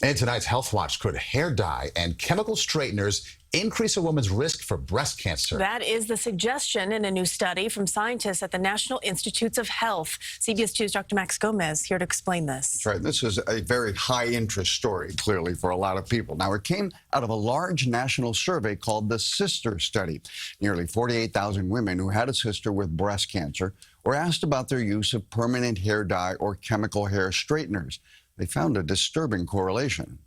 And tonight's Health Watch, could hair dye and chemical straighteners increase a woman's risk for breast cancer? That is the suggestion in a new study from scientists at the National Institutes of Health. CBS 2's Dr. Max Gomez here to explain this. That's right. This is a very high-interest story, clearly, for a lot of people. Now, it came out of a large national survey called the SISTER Study. Nearly 48,000 women who had a sister with breast cancer were asked about their use of permanent hair dye or chemical hair straighteners. They found a disturbing correlation.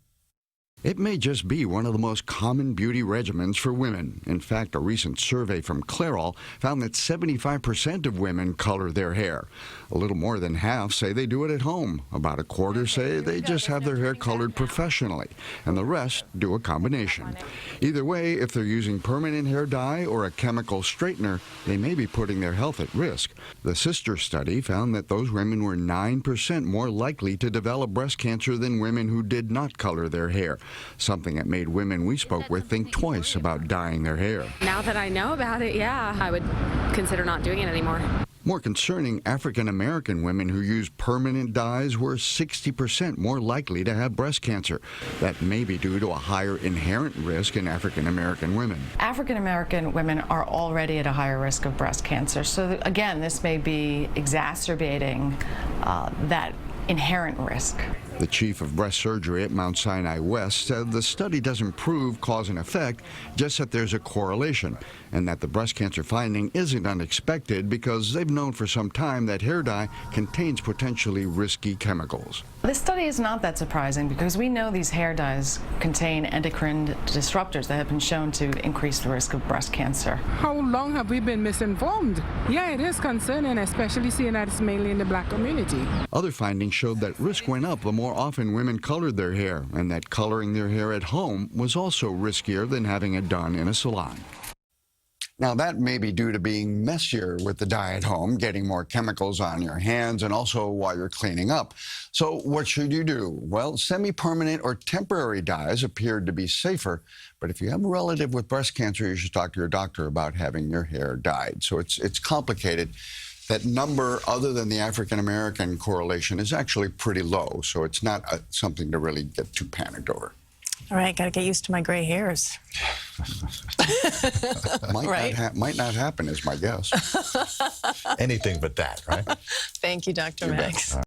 It may just be one of the most common beauty regimens for women. In fact, a recent survey from Clairol found that 75% of women color their hair. A little more than half say they do it at home. About a quarter say they just have their hair colored professionally, and the rest do a combination. Either way, if they're using permanent hair dye or a chemical straightener, they may be putting their health at risk. The SISTER study found that those women were 9% more likely to develop breast cancer than women who did not color their hair. Something that made women we spoke with think twice about dyeing their hair. Now that I know about it, yeah, I would consider not doing it anymore. More concerning, African-American women who use permanent dyes were 60% more likely to have breast cancer. That may be due to a higher inherent risk in African-American women. African-American women are already at a higher risk of breast cancer. So again, this may be exacerbating that inherent risk. The chief of breast surgery at Mount Sinai West said the study doesn't prove cause and effect, just that there's a correlation, and that the breast cancer finding isn't unexpected because they've known for some time that hair dye contains potentially risky chemicals. This study is not that surprising because we know these hair dyes contain endocrine disruptors that have been shown to increase the risk of breast cancer. How long have we been misinformed? Yeah, it is concerning, especially seeing that it's mainly in the black community. Other findings showed that risk went up the more often women colored their hair, and that coloring their hair at home was also riskier than having it done in a salon. Now, that may be due to being messier with the dye at home, getting more chemicals on your hands, and also while you're cleaning up. So what should you do? Well, semi-permanent or temporary dyes appeared to be safer, but if you have a relative with breast cancer, you should talk to your doctor about having your hair dyed. So it's complicated. That number, other than the African-American correlation, is actually pretty low, so it's not something to really get too panicked over. All right, got to get used to my gray hairs. Might not happen, is my guess. Anything but that, right? Thank you, Dr. Max.